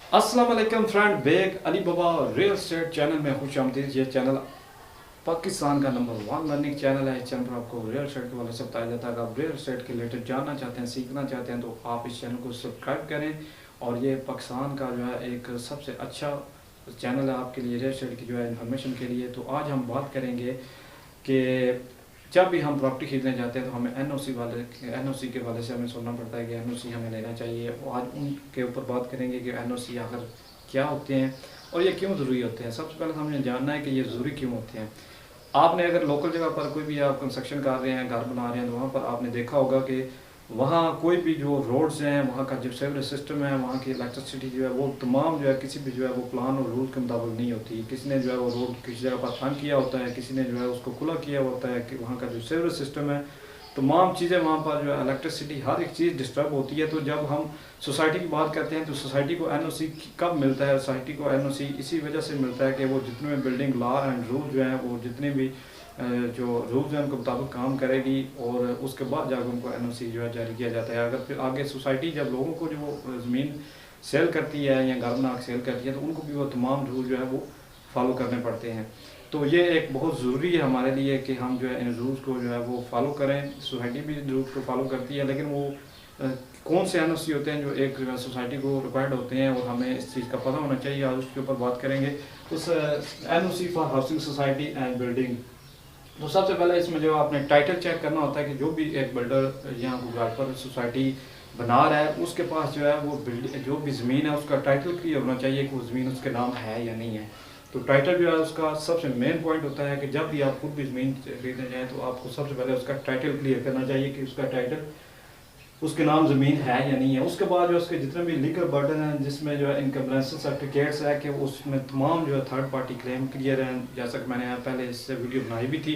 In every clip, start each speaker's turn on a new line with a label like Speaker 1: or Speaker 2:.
Speaker 1: अस्सलाम वालेकुम friend, bag Ali बाबा real estate channel में खुश आमदीद। ये चैनल पाकिस्तान का नंबर 1 लर्निंग चैनल है। इस चैनल पर आपको रियल एस्टेट के वाले से बताया जाता है। अगर आप रियल एस्टेट के रिलेटेड जानना चाहते हैं, सीखना चाहते हैं, तो आप इस चैनल को सब्सक्राइब करें। और ये पाकिस्तान का जो है एक सबसे अच्छा चैनल है आपके लिए, रियल एस्टेट की जो है इन्फॉर्मेशन के लिए। तो आज हम बात करेंगे कि जब भी हम प्रॉपर्टी खरीदने जाते हैं तो हमें एनओसी के वाले से हमें सुनना पड़ता है कि एनओसी हमें लेना चाहिए। और आज उनके ऊपर बात करेंगे कि एनओसी आखिर क्या होते हैं और ये क्यों ज़रूरी होते हैं। सबसे पहले हमें जानना है कि ये ज़रूरी क्यों होते हैं। आपने अगर लोकल जगह पर कोई भी आप कंस्ट्रक्शन कर रहे हैं, घर बना रहे हैं, तो वहाँ पर आपने देखा होगा कि वहाँ कोई भी जो रोड्स हैं, वहाँ का जो सीवरेज सिस्टम है, वहाँ की इलेक्ट्रिसिटी जो है वो तमाम जो है किसी भी जो है वो प्लान और रूल के मुताबिक नहीं होती। किसी ने जो है वो रोड किसी जगह पर तंग किया होता है, किसी ने जो है उसको खुला किया होता है। कि वहाँ का जो सीवरेज सिस्टम है, तमाम चीज़ें वहाँ पर जो है इलेक्ट्रिसिटी हर एक चीज़ डिस्टर्ब होती है। तो जब हम सोसाइटी की बात करते हैं तो सोसाइटी को एनओसी कब मिलता है? सोसाइटी को एनओसी इसी वजह से मिलता है कि वो जितने भी बिल्डिंग लॉ एंड रूल जो हैं, वो जितने भी जो रूल्स हैं उनके मुताबिक काम करेगी और उसके बाद जाकर उनको एनओसी जो है जारी किया जाता है। अगर फिर आगे सोसाइटी जब लोगों को जो ज़मीन सेल करती है या घर बना सेल करती है, तो उनको भी वो तमाम रूल जो है वो फॉलो करने पड़ते हैं। तो ये एक बहुत ज़रूरी है हमारे लिए कि हम जो है इन रूल्स को जो है वो फॉलो करें। सोसाइटी भी रूल्स को फॉलो करती है, लेकिन वो कौन से एनओसी होते हैं जो एक सोसाइटी को रिक्वायर्ड होते हैं और हमें इस चीज़ का पता होना चाहिए। आज उसके ऊपर बात करेंगे। उस NOC for housing society and building. तो सबसे पहले इसमें जो आपने टाइटल चेक करना होता है कि जो भी एक बिल्डर या डेवलपर सोसाइटी बना रहा है, उसके पास जो है वो बिल्डिंग जो भी ज़मीन है उसका टाइटल क्लियर होना चाहिए कि वो ज़मीन उसके नाम है या नहीं है। तो टाइटल जो है उसका सबसे मेन पॉइंट होता है कि जब भी आप खुद भी ज़मीन खरीदने जाएँ तो आपको सबसे पहले उसका टाइटल क्लियर करना चाहिए कि उसका टाइटल उसके नाम ज़मीन है या नहीं है। उसके बाद जो उसके जितने भी लीगल बर्डन हैं, जिसमें जो है इनकम्प्लेंस सर्टिफिकेट्स है कि उसमें तमाम जो है थर्ड पार्टी क्लेम क्लियर हैं। जैसा कि मैंने पहले इससे वीडियो बनाई भी थी,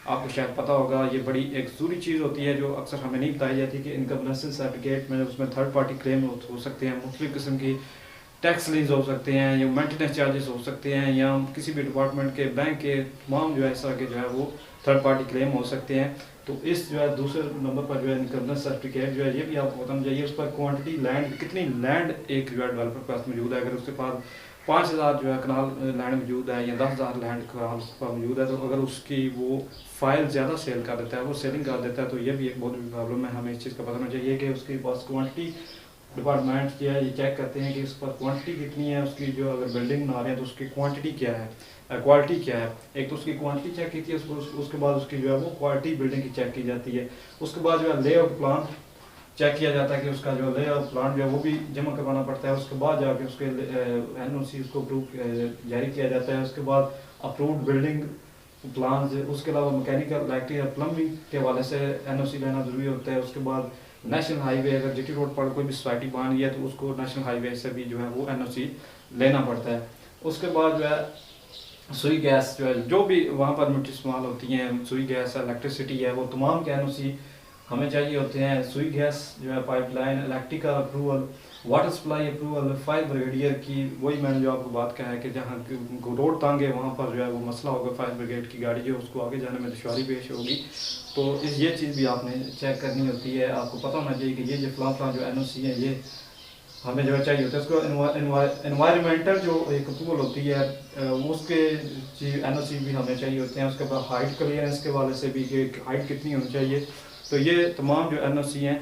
Speaker 1: आपको शायद पता होगा। ये बड़ी एक ज़रूरी चीज़ होती है जो अक्सर हमें नहीं बताई जाती कि इनकम्प्लेंस सर्टिफिकेट में उसमें थर्ड पार्टी क्लेम हो सकते हैं, मुख्तलिफ़ किस्म की टैक्स लीज हो सकते हैं या मेंटेनेंस चार्जेस हो सकते हैं या किसी भी डिपार्टमेंट के बैंक के तमाम जो है इस तरह के जो है वो थर्ड पार्टी क्लेम हो सकते हैं। तो इस जो है दूसरे नंबर पर जो है इनकम सर्टिफिकेट जो है ये भी आपको बताना चाहिए। उस पर क्वांटिटी लैंड, कितनी लैंड एक जो है डेवलपर के पास मौजूद है। अगर उसके पास 5,000 जो है कनाल लैंड मौजूद है या 10,000 लैंड कनाल उसके पास मौजूद है, तो अगर उसकी वो फाइल ज़्यादा सेल कर देता है, वो सेलिंग कर देता है, तो ये भी एक बहुत बड़ी प्रॉब्लम है। हमें इस चीज़ का पता होना चाहिए कि उसके पास क्वान्टिटी डिपार्टमेंट क्या है, ये चेक करते हैं कि इस पर क्वांटिटी कितनी है उसकी। जो अगर बिल्डिंग बना रहे हैं तो उसकी क्वांटिटी क्या है, क्वालिटी क्या है। एक तो उसकी क्वांटिटी चेक की थी, उसके बाद उसकी जो है वो क्वालिटी बिल्डिंग की चेक की जाती है। उसके बाद जो है लेआउट प्लान चेक किया जाता है कि उसका जो लेआउट प्लान जो है वो भी जमा करवाना पड़ता है। उसके बाद जाके उसके एनओसी उसको अप्रूव जारी किया जाता है। उसके बाद अप्रूव्ड बिल्डिंग प्लान, उसके अलावा मैकेनिकल, इलेक्ट्रिकल, प्लम्बिंग के हवाले से एनओसी लेना ज़रूरी होता है। उसके बाद नेशनल हाईवे, अगर जीटी रोड पर कोई भी सोसाइटी बन रही है तो उसको नेशनल हाईवे से भी जो है वो एनओसी लेना पड़ता है। उसके बाद जो है सुई गैस जो है, जो भी वहाँ पर मिट्टी इस्तेमाल होती हैं, सुई गैस है, इलेक्ट्रिसिटी है, वो तमाम के एनओसी हमें चाहिए होते हैं। सुई गैस जो है, pipeline, electrical approval, water supply approval, fire brigadier की, वही मैंने जो आपको बात कहा है कि जहाँ रोड तंग है वहाँ पर जो है वो मसला होगा, फायर ब्रिगेड की गाड़ी जो है उसको आगे जाने में दुश्वारी पेश होगी। तो ये चीज़ भी आपने चेक करनी होती है। आपको पता होना चाहिए कि ये जो फलां जो एनओसी है ये हमें जो है चाहिए होता है। उसको एनवायरमेंटल जो एक अप्रूवल होती है उसके एनओसी भी हमें चाहिए होते हैं। उसके बाद हाइट क्लियरेंस के वाले से भी कि हाइट कितनी होनी चाहिए। तो ये तमाम जो एनओसी हैं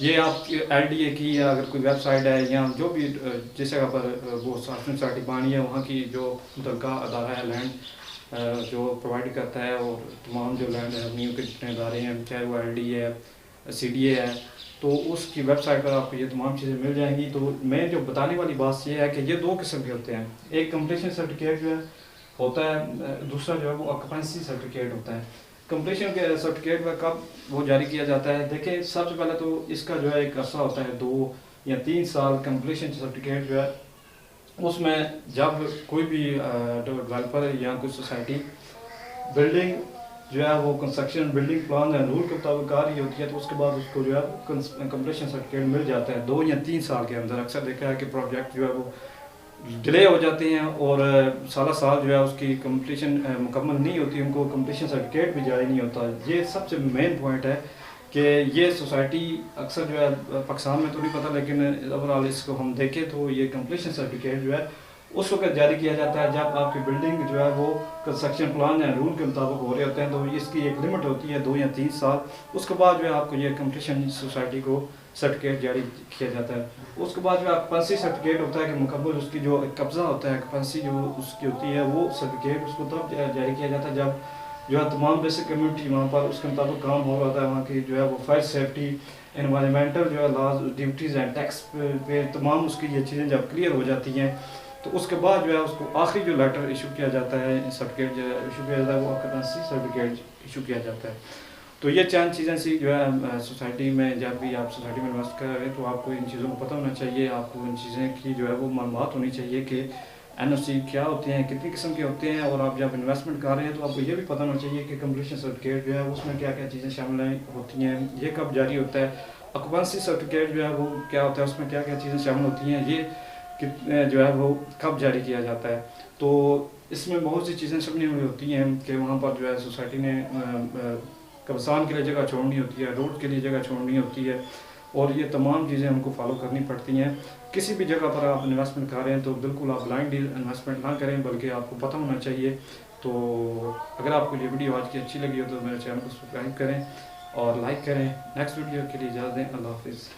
Speaker 1: ये आप एलडीए की या अगर कोई वेबसाइट है या जो भी जिस जगह पर वो सोसाइटी बनी है वहाँ की जो मुतलका अदारा है लैंड जो प्रोवाइड करता है, और तमाम जो लैंड रेवेन्यू के जितने अदारे हैं, चाहे वो एलडीए है, सीडीए है, तो उसकी वेबसाइट पर आपको ये तमाम चीज़ें मिल जाएंगी। तो मैं जो बताने वाली बात ये है कि ये दो किस्म के होते हैं। एक कंप्लीशन सर्टिफिकेट जो है होता है, दूसरा जो है वो ऑक्यूपेंसी सर्टिफिकेट होता है। कंप्लीशन के सर्टिफिकेट में कब वो जारी किया जाता है? देखिए, सबसे पहले तो इसका जो है एक अर्सा होता है 2 या 3 साल। कंप्लीशन सर्टिफिकेट जो है उसमें जब कोई भी डेवलपर या कोई सोसाइटी बिल्डिंग जो है वो कंस्ट्रक्शन बिल्डिंग प्लान या रूल के मुताबिक आ रही होती है, तो उसके बाद उसको जो है कंप्लीशन सर्टिफिकेट मिल जाता है 2 या 3 साल के अंदर। अक्सर देखा है कि प्रोजेक्ट जो है वो डिले हो जाते हैं और साल साल जो है उसकी कंप्लीशन मुकम्मल नहीं होती, उनको कंप्लीशन सर्टिफिकेट भी जारी नहीं होता। ये सबसे मेन पॉइंट है कि ये सोसाइटी अक्सर जो है पाकिस्तान में तो नहीं पता, लेकिन ओवरऑल इसको हम देखें तो ये कंप्लीशन सर्टिफिकेट जो है उस वक्त जारी किया जाता है जब आपकी बिल्डिंग जो है वो कंस्ट्रक्शन प्लान या रूल के मुताबिक हो रहे होते हैं। तो इसकी एक लिमिट होती है 2 या 3 साल, उसके बाद जो है आपको ये कंप्लीशन सोसाइटी को सर्टिफिकेट जारी किया जाता है। उसके बाद जो ऑक्यूपेंसी सर्टिफिकेट होता है कि मुकम्मल उसकी जो कब्ज़ा होता है, ऑक्यूपेंसी जो उसकी होती है वो सर्टिफिकेट उसको तब जारी किया जाता है जब जो है तमाम बेसिक कम्युनिटी वहाँ पर उसके मुताबिक काम हो रहा था। वहाँ की जो है वो फायर सेफ्टी, एनवायरमेंटल जो है लॉज, ड्यूटीज़ एंड टैक्स पे तमाम उसकी ये चीज़ें जब क्लियर हो जाती हैं तो उसके बाद जो है उसको आखिरी जो लेटर इशू किया जाता है, सर्टिफिकेट जो इशू किया जाता है वो ऑक्यूपेंसी सर्टिफिकेट इशू किया जाता है। तो ये चंद चीज़ें सी जो है सोसाइटी में जब भी आप सोसाइटी में इन्वेस्ट कर रहे हैं तो आपको इन चीज़ों को पता होना चाहिए, आपको इन चीज़ें की जो है वो मालूमात होनी चाहिए कि एनओसी क्या होते हैं, कितनी किस्म के होते हैं, और आप जब इन्वेस्टमेंट कर रहे हैं तो आपको ये भी पता होना चाहिए कि कंप्लीशन सर्टिफिकेट जो है उसमें क्या क्या चीज़ें शामिल होती हैं, ये कब जारी होता है। ऑक्यूपेंसी सर्टिफिकेट जो है वो क्या होता है, उसमें क्या क्या चीज़ें शामिल होती हैं, ये जो है वो कब जारी किया जाता है। तो इसमें बहुत सी चीज़ें छपनी हुई होती हैं कि वहाँ पर जो है सोसाइटी ने कब्रस्तान के लिए जगह छोड़नी होती है, रोड के लिए जगह छोड़नी होती है, और ये तमाम चीज़ें हमको फॉलो करनी पड़ती हैं। किसी भी जगह पर आप इन्वेस्टमेंट कर रहे हैं तो बिल्कुल आप ब्लाइंड इन्वेस्टमेंट ना करें, बल्कि आपको पता होना चाहिए। तो अगर आपको ये वीडियो आज की अच्छी लगी हो तो मेरे चैनल को सब्सक्राइब करें और लाइक करें। नेक्स्ट वीडियो के लिए इजाज़त दें। अल्लाह हाफिज़।